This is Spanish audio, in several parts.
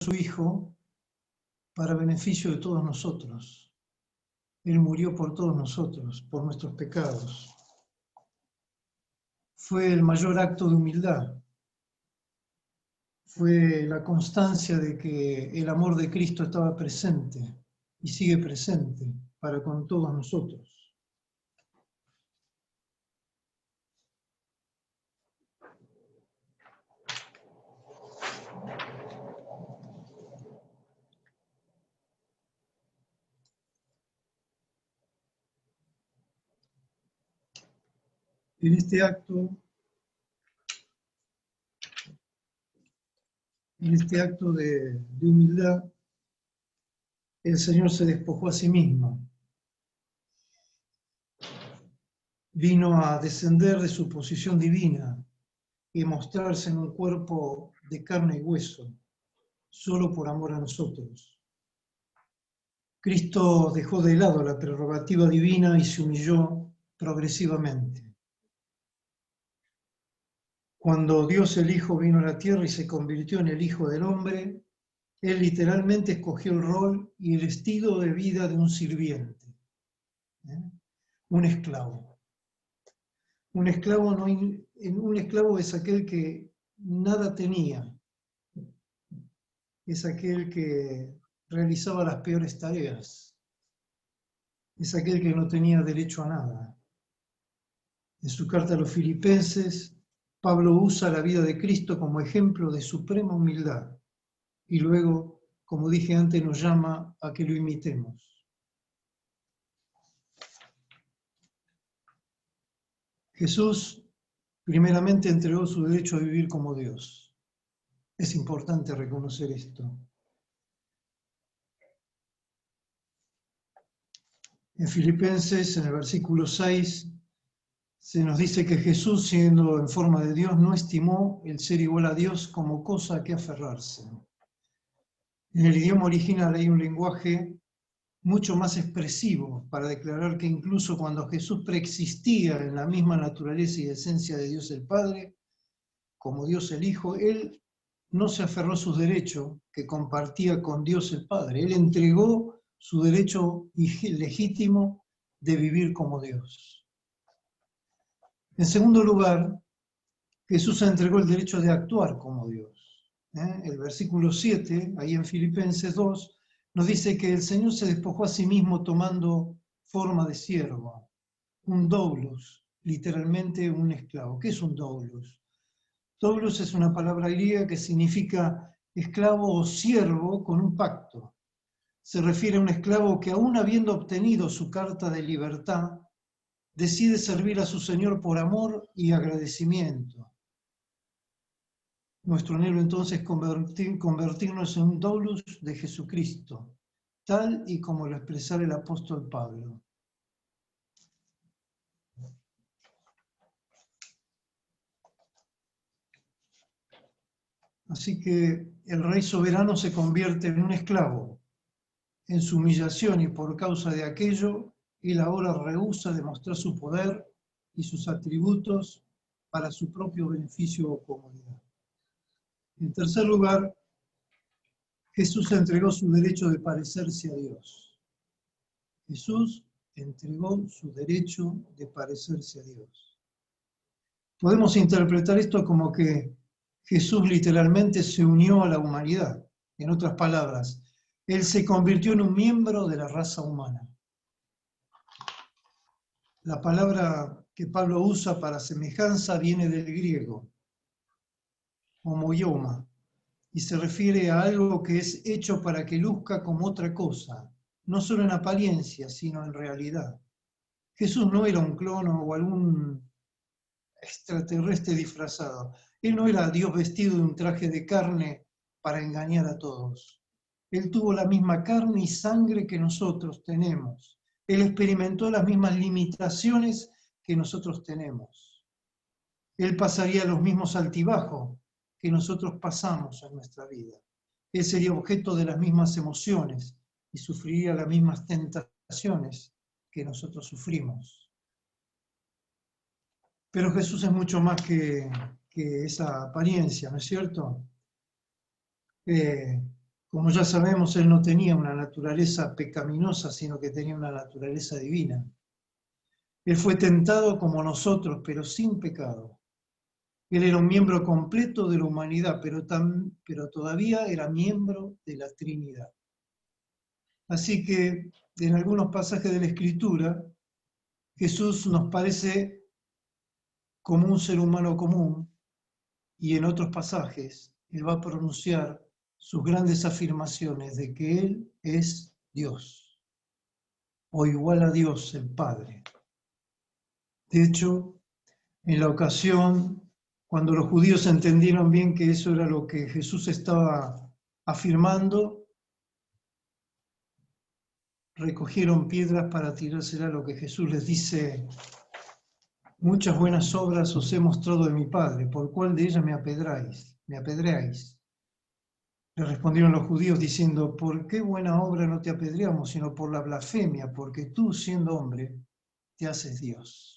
su Hijo para beneficio de todos nosotros. Él murió por todos nosotros, por nuestros pecados. Fue el mayor acto de humildad. Fue la constancia de que el amor de Cristo estaba presente y sigue presente para con todos nosotros. En este acto de humildad, el Señor se despojó a sí mismo. Vino a descender de su posición divina y mostrarse en un cuerpo de carne y hueso, solo por amor a nosotros. Cristo dejó de lado la prerrogativa divina y se humilló progresivamente. Cuando Dios el Hijo vino a la tierra y se convirtió en el Hijo del Hombre, Él literalmente escogió el rol y el estilo de vida de un sirviente, un esclavo. Un esclavo es aquel que nada tenía, es aquel que realizaba las peores tareas, es aquel que no tenía derecho a nada. En su carta a los Filipenses, Pablo usa la vida de Cristo como ejemplo de suprema humildad y luego, como dije antes, nos llama a que lo imitemos. Jesús primeramente entregó su derecho a vivir como Dios. Es importante reconocer esto. En Filipenses, en el versículo 6, se nos dice que Jesús, siendo en forma de Dios, no estimó el ser igual a Dios como cosa a que aferrarse. En el idioma original hay un lenguaje mucho más expresivo para declarar que incluso cuando Jesús preexistía en la misma naturaleza y esencia de Dios el Padre, como Dios el Hijo, Él no se aferró a sus derechos que compartía con Dios el Padre. Él entregó su derecho legítimo de vivir como Dios. En segundo lugar, Jesús entregó el derecho de actuar como Dios. El versículo 7, ahí en Filipenses 2, nos dice que el Señor se despojó a sí mismo tomando forma de siervo, un doulos, literalmente un esclavo. ¿Qué es un doulos? Doulos es una palabra griega que significa esclavo o siervo con un pacto. Se refiere a un esclavo que, aún habiendo obtenido su carta de libertad, decide servir a su Señor por amor y agradecimiento. Nuestro anhelo entonces es convertirnos en un doulos de Jesucristo, tal y como lo expresara el apóstol Pablo. Así que el rey soberano se convierte en un esclavo. En su humillación y por causa de aquello, él ahora rehúsa demostrar su poder y sus atributos para su propio beneficio o comodidad. En tercer lugar, Jesús entregó su derecho de parecerse a Dios. Jesús entregó su derecho de parecerse a Dios. Podemos interpretar esto como que Jesús literalmente se unió a la humanidad. En otras palabras, Él se convirtió en un miembro de la raza humana. La palabra que Pablo usa para semejanza viene del griego, homoioma, y se refiere a algo que es hecho para que luzca como otra cosa, no solo en apariencia, sino en realidad. Jesús no era un clono o algún extraterrestre disfrazado. Él no era Dios vestido de un traje de carne para engañar a todos. Él tuvo la misma carne y sangre que nosotros tenemos. Él experimentó las mismas limitaciones que nosotros tenemos. Él pasaría los mismos altibajos que nosotros pasamos en nuestra vida. Él sería objeto de las mismas emociones y sufriría las mismas tentaciones que nosotros sufrimos. Pero Jesús es mucho más que esa apariencia, ¿no es cierto? Como ya sabemos, él no tenía una naturaleza pecaminosa, sino que tenía una naturaleza divina. Él fue tentado como nosotros, pero sin pecado. Él era un miembro completo de la humanidad, pero todavía era miembro de la Trinidad. Así que en algunos pasajes de la Escritura, Jesús nos parece como un ser humano común, y en otros pasajes él va a pronunciar sus grandes afirmaciones de que él es Dios, o igual a Dios el Padre. De hecho, en la ocasión, cuando los judíos entendieron bien que eso era lo que Jesús estaba afirmando, recogieron piedras para tirársela a lo que Jesús les dice: muchas buenas obras os he mostrado de mi Padre, ¿por cuál de ellas me apedreáis? Le respondieron los judíos diciendo: ¿por qué buena obra no te apedreamos, sino por la blasfemia? Porque tú, siendo hombre, te haces Dios.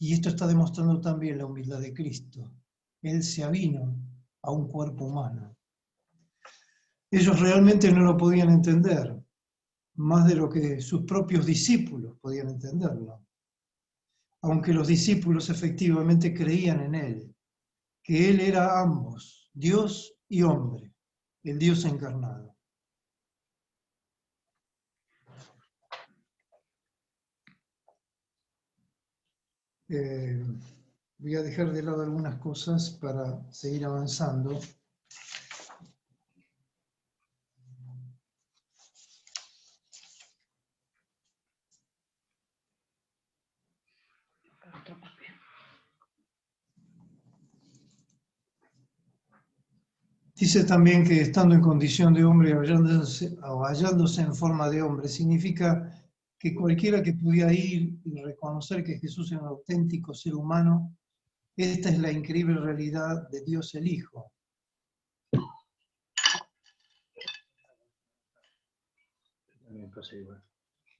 Y esto está demostrando también la humildad de Cristo. Él se avino a un cuerpo humano. Ellos realmente no lo podían entender, más de lo que sus propios discípulos podían entenderlo. Aunque los discípulos efectivamente creían en él, que él era ambos, Dios y hombre, el Dios encarnado. Voy a dejar de lado algunas cosas para seguir avanzando. Dice también que estando en condición de hombre o hallándose en forma de hombre, significa que cualquiera que pudiera ir y reconocer que Jesús es un auténtico ser humano, esta es la increíble realidad de Dios el Hijo.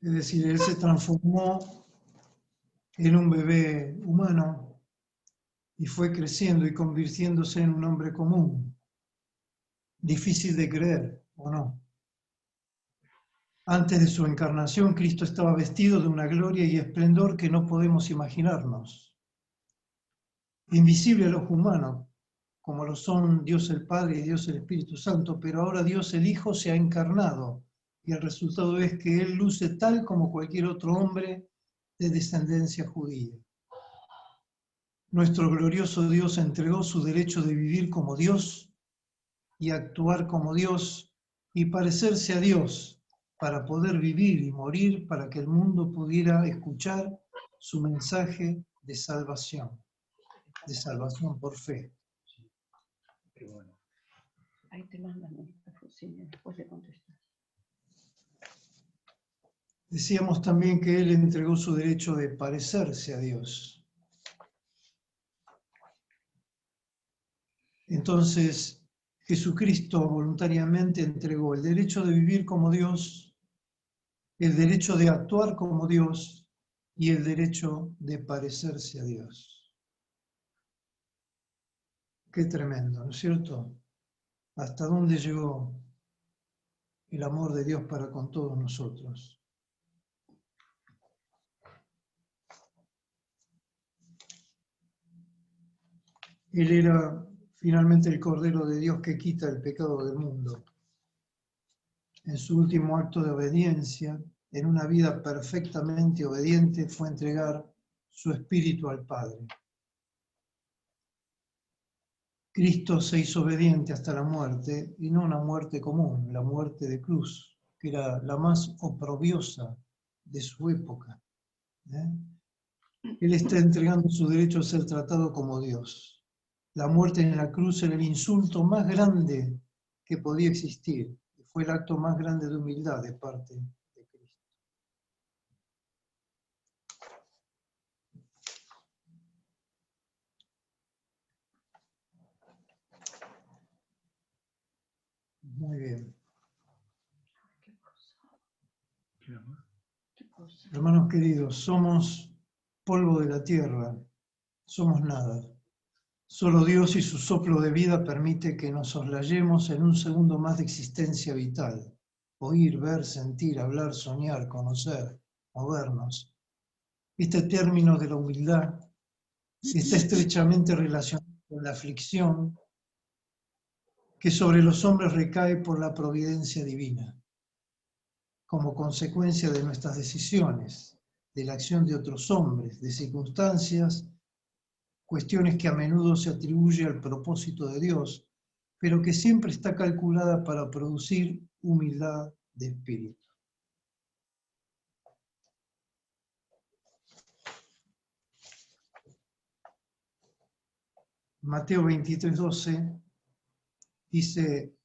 Es decir, Él se transformó en un bebé humano y fue creciendo y convirtiéndose en un hombre común. Difícil de creer, ¿o no? Antes de su encarnación, Cristo estaba vestido de una gloria y esplendor que no podemos imaginarnos. Invisible a los humanos, como lo son Dios el Padre y Dios el Espíritu Santo, pero ahora Dios el Hijo se ha encarnado y el resultado es que Él luce tal como cualquier otro hombre de descendencia judía. Nuestro glorioso Dios entregó su derecho de vivir como Dios y actuar como Dios y parecerse a Dios para poder vivir y morir para que el mundo pudiera escuchar su mensaje de salvación por fe. Ahí te mandan la fusión, después le contestas. Decíamos también que Él entregó su derecho de parecerse a Dios. Entonces, Jesucristo voluntariamente entregó el derecho de vivir como Dios, el derecho de actuar como Dios y el derecho de parecerse a Dios. Qué tremendo, ¿no es cierto? ¿Hasta dónde llegó el amor de Dios para con todos nosotros? Él era finalmente el Cordero de Dios que quita el pecado del mundo. En su último acto de obediencia, en una vida perfectamente obediente, fue entregar su espíritu al Padre. Cristo se hizo obediente hasta la muerte, y no una muerte común, la muerte de cruz, que era la más oprobiosa de su época. Él está entregando su derecho a ser tratado como Dios. La muerte en la cruz era el insulto más grande que podía existir. Fue el acto más grande de humildad de parte de Cristo. Muy bien. Hermanos queridos, somos polvo de la tierra, somos nada. Solo Dios y su soplo de vida permite que nos soslayemos en un segundo más de existencia vital. Oír, ver, sentir, hablar, soñar, conocer, movernos. Este término de la humildad está estrechamente relacionado con la aflicción que sobre los hombres recae por la providencia divina, como consecuencia de nuestras decisiones, de la acción de otros hombres, de circunstancias, cuestiones que a menudo se atribuye al propósito de Dios, pero que siempre está calculada para producir humildad de espíritu. Mateo 23:12 dice: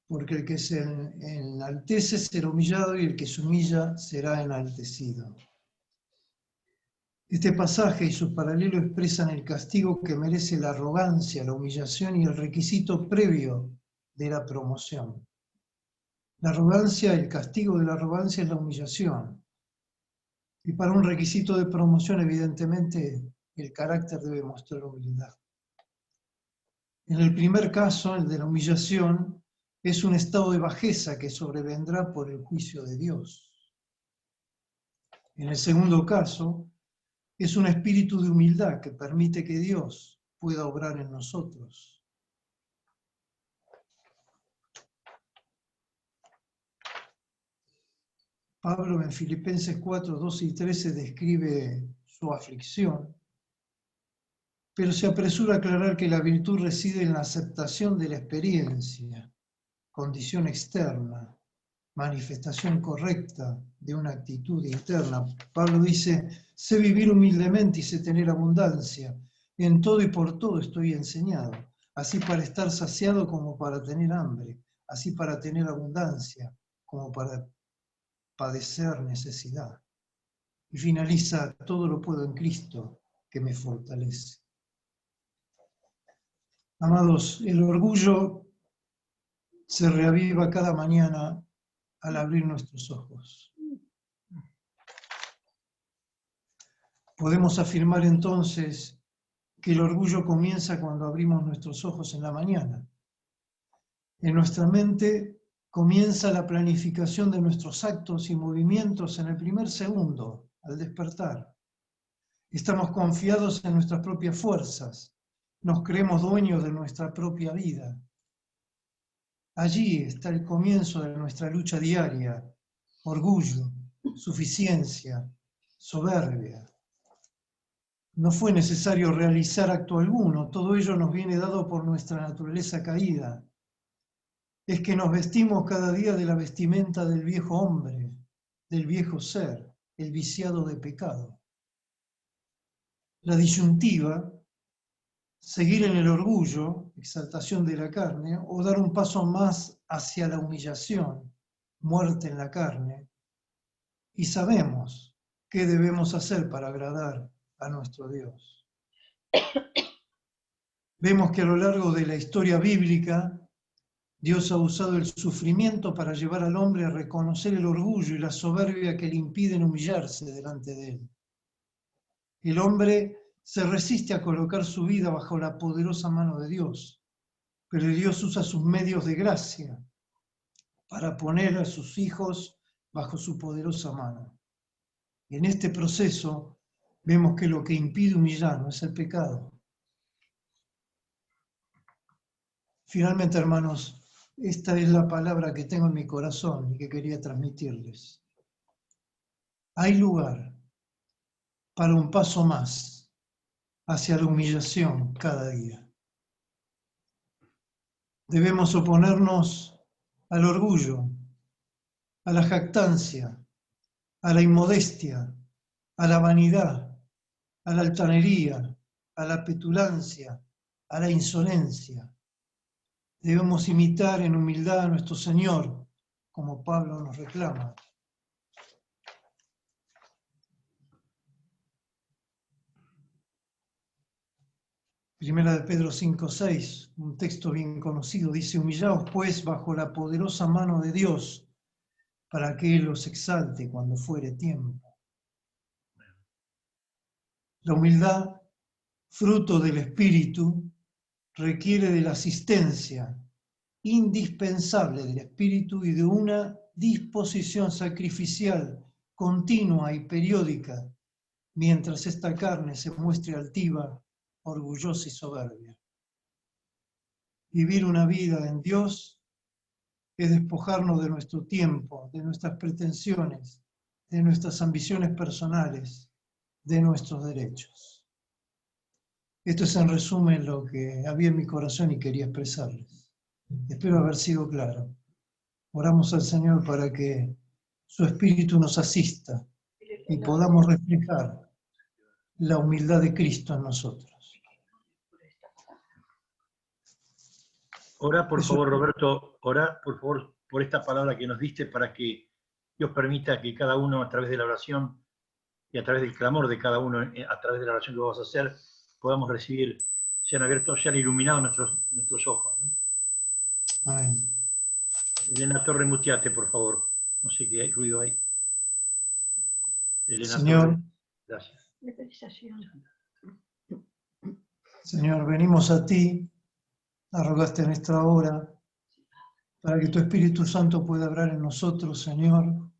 porque el que se enaltece será humillado y el que se humilla será enaltecido. Este pasaje y sus paralelos expresan el castigo que merece la arrogancia, la humillación y el requisito previo de la promoción. La arrogancia, el castigo de la arrogancia es la humillación. Y para un requisito de promoción, evidentemente, el carácter debe mostrar humildad. En el primer caso, el de la humillación, es un estado de bajeza que sobrevendrá por el juicio de Dios. En el segundo caso, es un espíritu de humildad que permite que Dios pueda obrar en nosotros. Pablo en Filipenses 4:12 y 13 describe su aflicción, pero se apresura a aclarar que la virtud reside en la aceptación de la experiencia, condición externa, manifestación correcta de una actitud interna. Pablo dice: sé vivir humildemente y sé tener abundancia. En todo y por todo estoy enseñado, así para estar saciado como para tener hambre, así para tener abundancia como para padecer necesidad. Y finaliza: todo lo puedo en Cristo que me fortalece. Amados, el orgullo se reaviva cada mañana al abrir nuestros ojos. Podemos afirmar entonces que el orgullo comienza cuando abrimos nuestros ojos en la mañana. En nuestra mente comienza la planificación de nuestros actos y movimientos en el primer segundo, al despertar. Estamos confiados en nuestras propias fuerzas, nos creemos dueños de nuestra propia vida. Allí está el comienzo de nuestra lucha diaria: orgullo, suficiencia, soberbia. No fue necesario realizar acto alguno, todo ello nos viene dado por nuestra naturaleza caída. Es que nos vestimos cada día de la vestimenta del viejo hombre, del viejo ser, el viciado de pecado. La disyuntiva, seguir en el orgullo, exaltación de la carne, o dar un paso más hacia la humillación, muerte en la carne, y sabemos qué debemos hacer para agradar a nuestro Dios. Vemos que a lo largo de la historia bíblica, Dios ha usado el sufrimiento para llevar al hombre a reconocer el orgullo y la soberbia que le impiden humillarse delante de él. El hombre se resiste a colocar su vida bajo la poderosa mano de Dios, pero Dios usa sus medios de gracia para poner a sus hijos bajo su poderosa mano. Y en este proceso vemos que lo que impide humillarnos es el pecado. Finalmente, hermanos, esta es la palabra que tengo en mi corazón y que quería transmitirles. Hay lugar para un paso más hacia la humillación cada día. Debemos oponernos al orgullo, a la jactancia, a la inmodestia, a la vanidad, a la altanería, a la petulancia, a la insolencia. Debemos imitar en humildad a nuestro Señor, como Pablo nos reclama. Primera de Pedro 5:6, un texto bien conocido, dice: humillaos pues bajo la poderosa mano de Dios, para que Él os exalte cuando fuere tiempo. La humildad fruto del Espíritu, requiere de la asistencia indispensable del Espíritu y de una disposición sacrificial continua y periódica, mientras esta carne se muestre altiva, orgullosa y soberbia. Vivir una vida en Dios es despojarnos de nuestro tiempo, de nuestras pretensiones, de nuestras ambiciones personales, de nuestros derechos. Esto es en resumen lo que había en mi corazón y quería expresarles. Espero haber sido claro. Oramos al Señor para que su Espíritu nos asista y podamos reflejar la humildad de Cristo en nosotros. Ora, por Eso favor, es. Roberto, ora, por favor, por esta palabra que nos diste para que Dios permita que cada uno, a través de la oración y a través del clamor de cada uno, a través de la oración que vamos a hacer, podamos recibir, sean abiertos, sean iluminados nuestros ojos, ¿no? Amén. Elena Torre, muteate, por favor. No sé qué ruido hay. Elena Señor, Torre, gracias. Señor, venimos a ti, a rogarte en esta hora, para que tu Espíritu Santo pueda obrar en nosotros, Señor,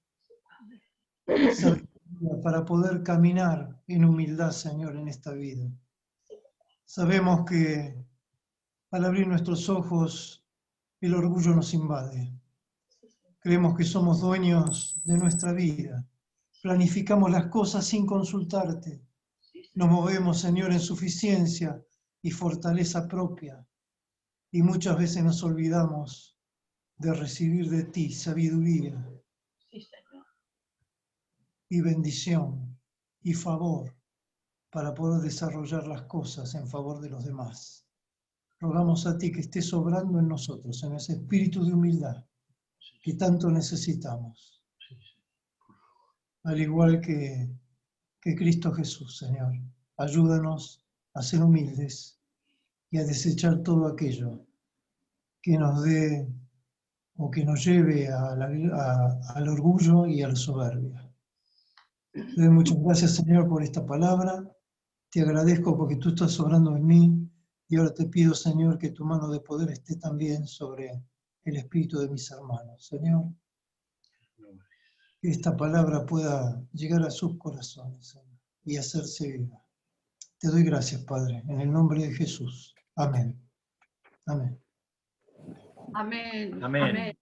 sabiduría para poder caminar en humildad, Señor, en esta vida. Sabemos que al abrir nuestros ojos, el orgullo nos invade. Creemos que somos dueños de nuestra vida. Planificamos las cosas sin consultarte. Nos movemos, Señor, en suficiencia y fortaleza propia. Y muchas veces nos olvidamos de recibir de ti sabiduría y bendición y favor para poder desarrollar las cosas en favor de los demás. Rogamos a ti que estés obrando en nosotros, en ese espíritu de humildad que tanto necesitamos. Al igual que Cristo Jesús, Señor. Ayúdanos a ser humildes y a desechar todo aquello que nos dé o que nos lleve al orgullo y a la soberbia. Te doy muchas gracias, Señor, por esta palabra. Te agradezco porque tú estás obrando en mí y ahora te pido, Señor, que tu mano de poder esté también sobre el espíritu de mis hermanos. Señor, que esta palabra pueda llegar a sus corazones, Señor, y hacerse viva. Te doy gracias, Padre, en el nombre de Jesús. Amén. Amén. Amén. Amén. Amén.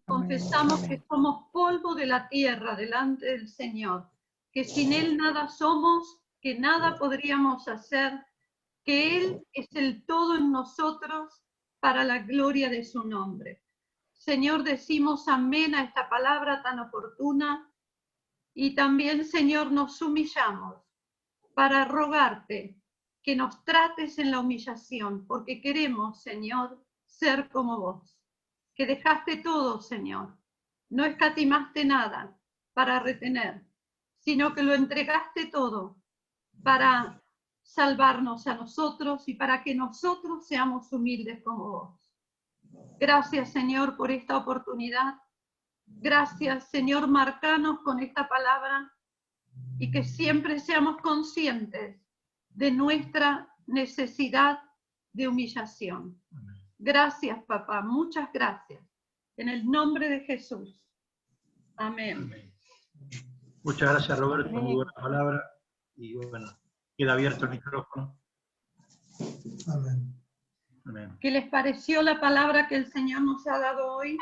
Confesamos que somos polvo de la tierra delante del Señor, que sin Él nada somos, que nada podríamos hacer, que Él es el todo en nosotros para la gloria de su nombre. Señor, decimos amén a esta palabra tan oportuna y también, Señor, nos humillamos para rogarte que nos trates en la humillación, porque queremos, Señor, ser como vos, que dejaste todo, Señor, no escatimaste nada para retener, sino que lo entregaste todo para salvarnos a nosotros y para que nosotros seamos humildes como vos. Gracias, Señor, por esta oportunidad. Gracias, Señor, marcanos con esta palabra y que siempre seamos conscientes de nuestra necesidad de humillación. Gracias, papá, muchas gracias. En el nombre de Jesús. Amén. Amén. Muchas gracias, Roberto, por muy buena palabra. Y bueno, queda abierto el micrófono. Amén. Amén. ¿Qué les pareció la palabra que el Señor nos ha dado hoy?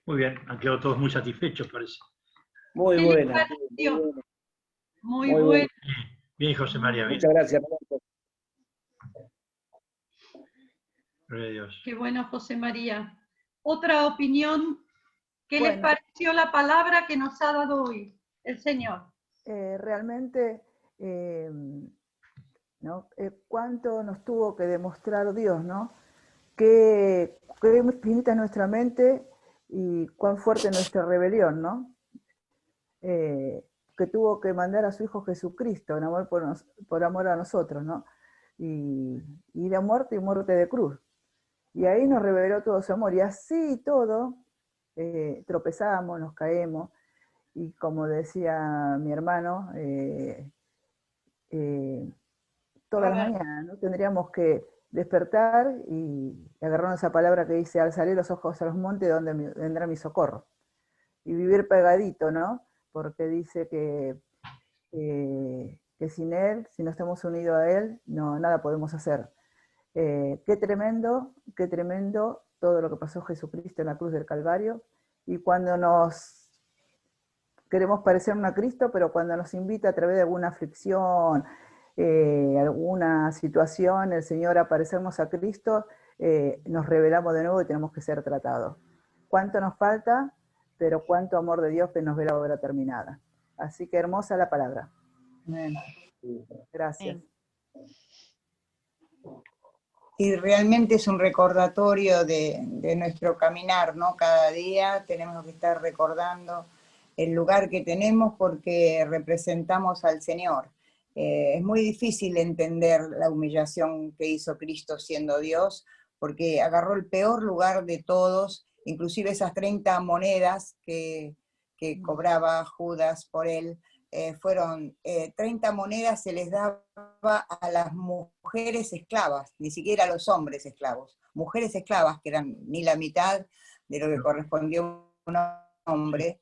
Muy bien, han quedado todos muy satisfechos, parece. Muy ¿Qué les buena. pareció? Muy Muy bueno. Bien, José María, bien. Muchas gracias, Roberto. Gloria a Dios. Qué bueno, José María. Otra opinión. ¿Qué les Bueno. pareció la palabra que nos ha dado hoy el Señor? Realmente, ¿no? Cuánto nos tuvo que demostrar Dios, ¿no? Qué infinita es nuestra mente y cuán fuerte nuestra rebelión, ¿no? Que tuvo que mandar a su Hijo Jesucristo en amor por amor a nosotros, ¿no? Y de muerte y muerte de cruz. Y ahí nos reveló todo su amor. Y así todo, tropezamos, nos caemos, y como decía mi hermano, todas las mañanas, ¿no? Tendríamos que despertar y agarrar esa palabra que dice, al salir los ojos a los montes, ¿de dónde vendrá mi socorro? Y vivir pegadito, ¿no? Porque dice que sin Él, si no estamos unidos a Él, no, nada podemos hacer. Qué tremendo todo lo que pasó Jesucristo en la cruz del Calvario, y cuando nos queremos parecernos a Cristo, pero cuando nos invita a través de alguna aflicción, alguna situación, el Señor a parecernos a Cristo, nos revelamos de nuevo y tenemos que ser tratados. ¿Cuánto nos falta? Pero cuánto amor de Dios que nos ve la obra terminada. Así que hermosa la palabra. Amén. Gracias. Y realmente es un recordatorio de nuestro caminar, ¿no? Cada día tenemos que estar recordando el lugar que tenemos porque representamos al Señor. Es muy difícil entender la humillación que hizo Cristo siendo Dios, porque agarró el peor lugar de todos, inclusive esas 30 monedas que cobraba Judas por él, fueron 30 monedas, se les daba a las mujeres esclavas, ni siquiera a los hombres esclavos. Mujeres esclavas, que eran ni la mitad de lo que correspondió a un hombre,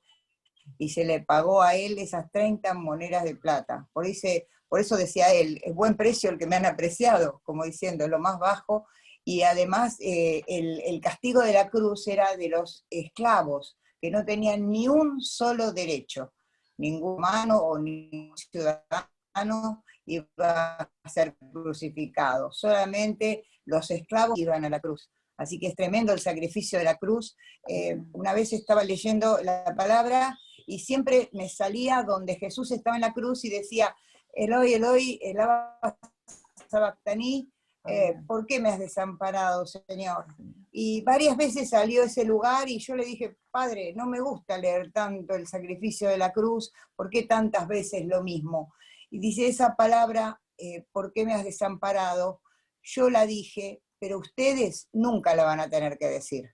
y se le pagó a él esas 30 monedas de plata. Por eso decía él, es buen precio el que me han apreciado, como diciendo, es lo más bajo, y además el castigo de la cruz era de los esclavos, que no tenían ni un solo derecho, ningún humano o ningún ciudadano iba a ser crucificado, solamente los esclavos iban a la cruz. Así que es tremendo el sacrificio de la cruz. Una vez estaba leyendo la palabra y siempre me salía donde Jesús estaba en la cruz y decía, Eloi, Eloi, lama sabactani, ¿por qué me has desamparado, Señor? Y varias veces salió ese lugar y yo le dije, Padre, no me gusta leer tanto el sacrificio de la cruz, ¿por qué tantas veces lo mismo? Y dice esa palabra, ¿por qué me has desamparado? Yo la dije, pero ustedes nunca la van a tener que decir,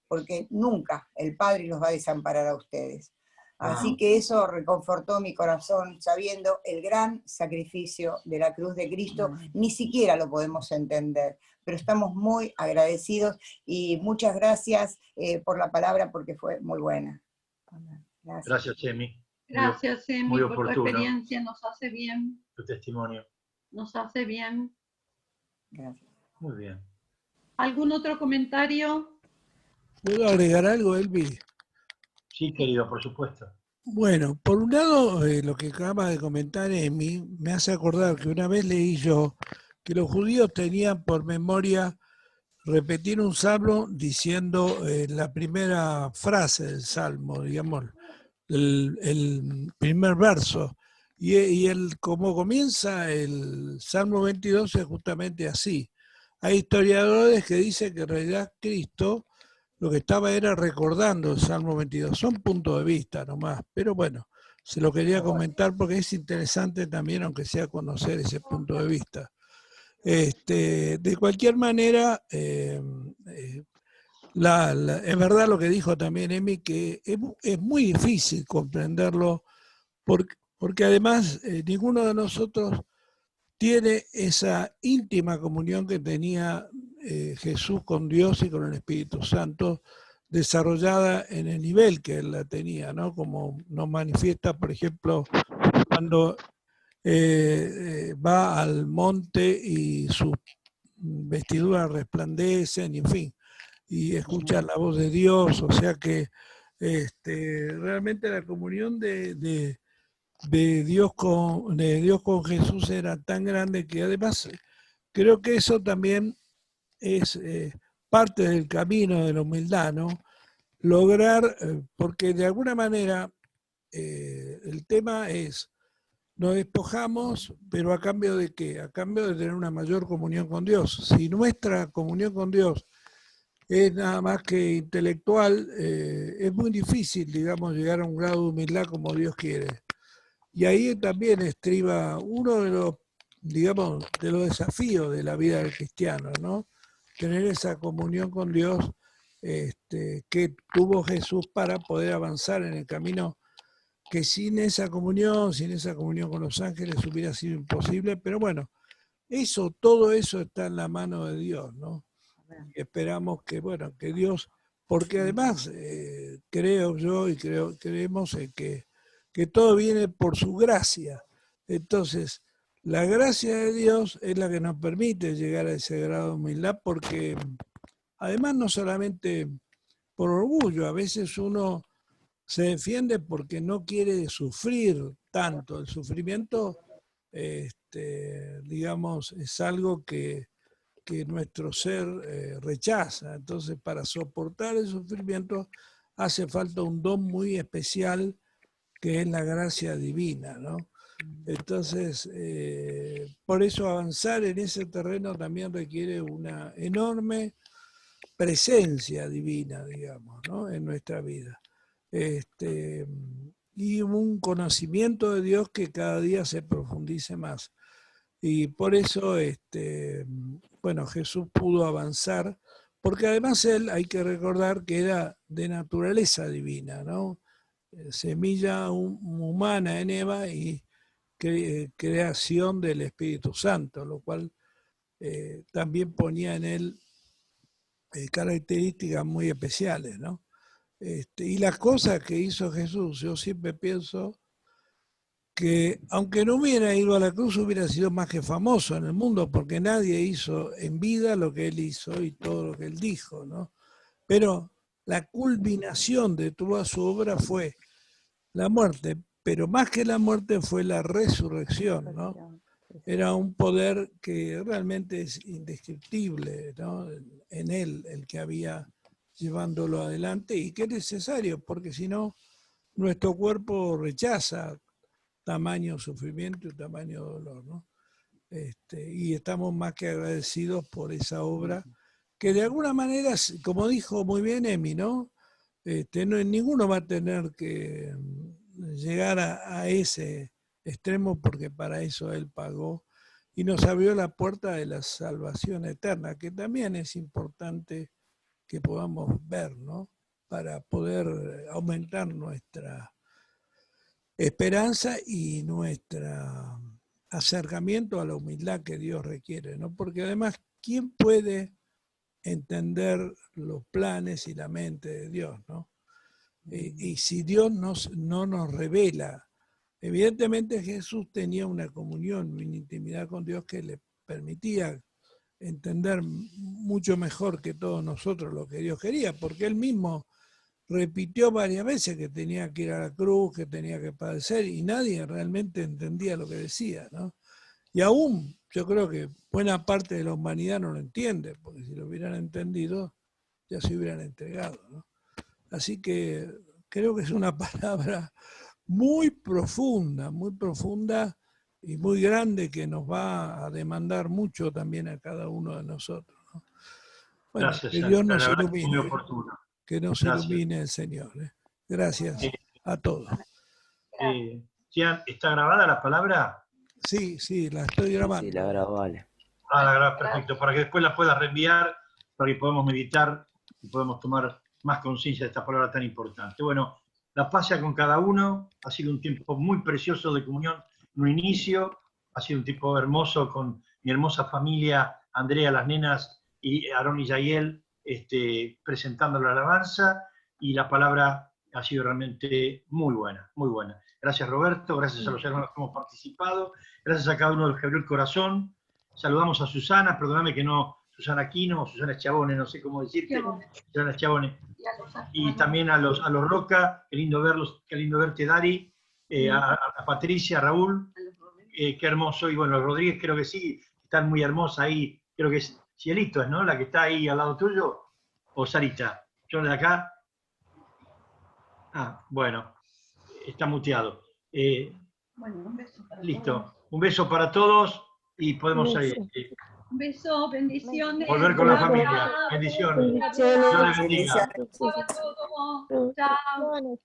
porque nunca el Padre los va a desamparar a ustedes. Así que eso reconfortó mi corazón, sabiendo el gran sacrificio de la cruz de Cristo. Ni siquiera lo podemos entender, pero estamos muy agradecidos y muchas gracias por la palabra porque fue muy buena. Gracias, Emi. Gracias, Emi, muy por tu oportuno. experiencia, nos hace bien. Tu testimonio. Nos hace bien. Gracias. Muy bien. ¿Algún otro comentario? ¿Puedo agregar algo, Elvi? Sí, querido, por supuesto. Bueno, por un lado, lo que acaba de comentar Emi me hace acordar que una vez leí yo que los judíos tenían por memoria repetir un salmo diciendo la primera frase del salmo, digamos, el primer verso. Y como comienza el Salmo 22 es justamente así. Hay historiadores que dicen que en realidad Cristo lo que estaba era recordando el Salmo 22. Son puntos de vista nomás, pero bueno, se lo quería comentar porque es interesante también, aunque sea conocer ese punto de vista. De cualquier manera, es verdad lo que dijo también Emi, que es muy difícil comprenderlo porque además ninguno de nosotros tiene esa íntima comunión que tenía Jesús con Dios y con el Espíritu Santo, desarrollada en el nivel que él la tenía, ¿no? Como nos manifiesta, por ejemplo, cuando va al monte y sus vestiduras resplandecen, y en fin, y escucha la voz de Dios, o sea que realmente la comunión de Dios con Jesús era tan grande que además creo que eso también es parte del camino de la humildad, ¿no? Lograr, porque de alguna manera el tema es, nos despojamos, pero ¿a cambio de qué? A cambio de tener una mayor comunión con Dios. Si nuestra comunión con Dios es nada más que intelectual, es muy difícil, digamos, llegar a un grado de humildad como Dios quiere. Y ahí también estriba uno de los, digamos, de los desafíos de la vida del cristiano, ¿no? Tener esa comunión con Dios que tuvo Jesús para poder avanzar en el camino que sin esa comunión con los ángeles hubiera sido imposible, pero bueno, todo eso está en la mano de Dios, ¿no? Y esperamos que, bueno, que Dios, porque además creo yo y creemos en que todo viene por su gracia. Entonces, la gracia de Dios es la que nos permite llegar a ese grado de humildad, porque además no solamente por orgullo, a veces uno se defiende porque no quiere sufrir tanto. El sufrimiento, digamos, es algo que nuestro ser rechaza. Entonces, para soportar el sufrimiento hace falta un don muy especial que es la gracia divina, ¿no? Entonces, por eso avanzar en ese terreno también requiere una enorme presencia divina, digamos, ¿no? En nuestra vida. Y un conocimiento de Dios que cada día se profundice más. Y por eso, bueno, Jesús pudo avanzar, porque además él, hay que recordar que era de naturaleza divina, ¿no? Semilla humana en Eva y creación del Espíritu Santo, lo cual también ponía en él características muy especiales, ¿no? Y las cosas que hizo Jesús, yo siempre pienso que aunque no hubiera ido a la cruz hubiera sido más que famoso en el mundo, porque nadie hizo en vida lo que él hizo y todo lo que él dijo, ¿no? Pero la culminación de toda su obra fue la muerte, pero más que la muerte fue la resurrección, ¿no? Era un poder que realmente es indescriptible, ¿no? En él, el que había llevándolo adelante, y que es necesario, porque si no, nuestro cuerpo rechaza tamaño sufrimiento y tamaño dolor, ¿no? Y estamos más que agradecidos por esa obra, que de alguna manera, como dijo muy bien Emi, ¿no? Ninguno va a tener que llegar a ese extremo, porque para eso Él pagó y nos abrió la puerta de la salvación eterna, que también es importante que podamos ver, ¿no? Para poder aumentar nuestra esperanza y nuestro acercamiento a la humildad que Dios requiere, ¿no? Porque además, ¿quién puede entender los planes y la mente de Dios, ¿no? Y si Dios no nos revela, evidentemente Jesús tenía una comunión, una intimidad con Dios que le permitía entender mucho mejor que todos nosotros lo que Dios quería, porque Él mismo repitió varias veces que tenía que ir a la cruz, que tenía que padecer, y nadie realmente entendía lo que decía, ¿no? Y aún yo creo que buena parte de la humanidad no lo entiende, porque si lo hubieran entendido, ya se hubieran entregado, ¿no? Así que creo que es una palabra muy profunda y muy grande, que nos va a demandar mucho también a cada uno de nosotros, ¿no? Bueno, Gracias, que Dios nos la verdad que ilumine. muy oportuno. Que nos ilumine el Señor. Gracias a todos. ¿Está grabada la palabra? Sí, la estoy grabando. Sí, la grabo, vale. La grabas, perfecto, para que después la puedas reenviar, para que podamos meditar y podamos tomar más conciencia de esta palabra tan importante. Bueno, la paz sea con cada uno, ha sido un tiempo muy precioso de comunión en un inicio, ha sido un tiempo hermoso con mi hermosa familia, Andrea, las nenas, y Aarón y Yael, presentando la alabanza, y la palabra ha sido realmente muy buena, muy buena. Gracias, Roberto, gracias a los hermanos que hemos participado, gracias a cada uno de los que abrió el corazón. Saludamos a Susana, perdóname que no, Susana Aquino, Susana Chabone, no sé cómo decirte, Susana Chabone. Y también a los Roca, qué lindo verlos, qué lindo verte, Dari, a Patricia, a Raúl, qué hermoso, y bueno, Rodríguez creo que sí, están muy hermosa ahí, creo que es Cielito, ¿no? La que está ahí al lado tuyo, o Sarita, yo de acá. Bueno, está muteado. Bueno, un beso para Listo, todos. un beso para todos y podemos Un beso, bendiciones. volver con la familia. Bendiciones. Dios les bendiga. Chao.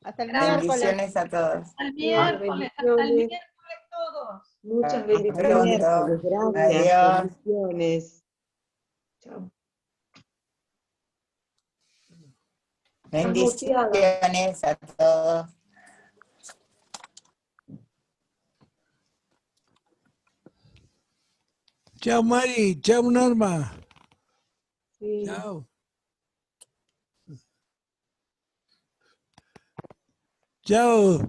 Hasta el Bendiciones a todos. Hasta el miércoles todos. Muchas Hasta bendiciones. pronto. Gracias. Adiós. Bendiciones. Chao. Bendiciones a todos. Chao Mari, chao Norma. Sí. Chao. Chao.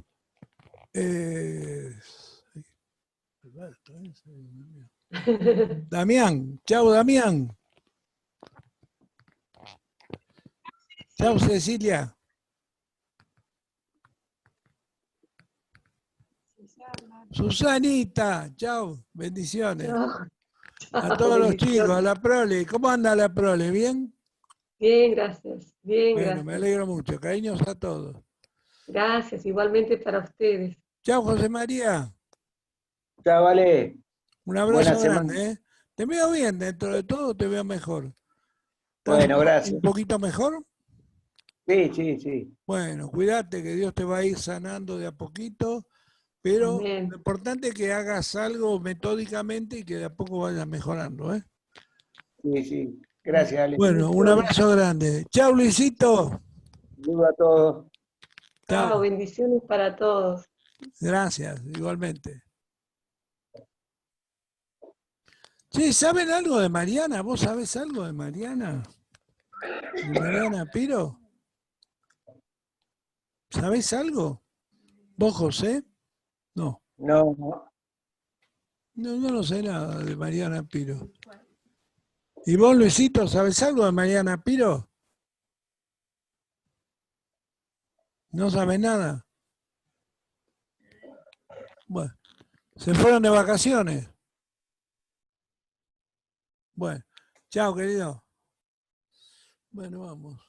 Damián, chao Damián. Chao Cecilia. Susanita, chao, bendiciones. Chao. A todos los chicos, Bendiciones. a la prole. ¿Cómo anda la prole? ¿Bien? Bien, gracias. Bien, Bueno, gracias. me alegro mucho. Cariños a todos. Gracias, igualmente para ustedes. Chao José María. Chao, vale. Un abrazo Buena grande, semana. ¿eh? Te veo bien, dentro de todo te veo mejor. ¿Estás Bueno, gracias. un poquito mejor? Sí, sí, sí. Bueno, cuídate que Dios te va a ir sanando de a poquito, pero Amén. lo importante es que hagas algo metódicamente y que de a poco vayas mejorando, ¿eh? Sí, sí. Gracias, Ale. Bueno, un abrazo grande. Chao Luisito. Saludos a todos. Chao, Chao. bendiciones para todos. Gracias, igualmente. Sí, ¿saben algo de Mariana? ¿Vos sabés algo de Mariana? ¿De Mariana Piro? ¿Sabés algo? ¿Vos, José? No. No, no. No, no sé nada de Mariana Piro. ¿Y vos, Luisito, sabés algo de Mariana Piro? ¿No sabés nada? Bueno, ¿se fueron de vacaciones? Bueno, chao, querido. Bueno, vamos.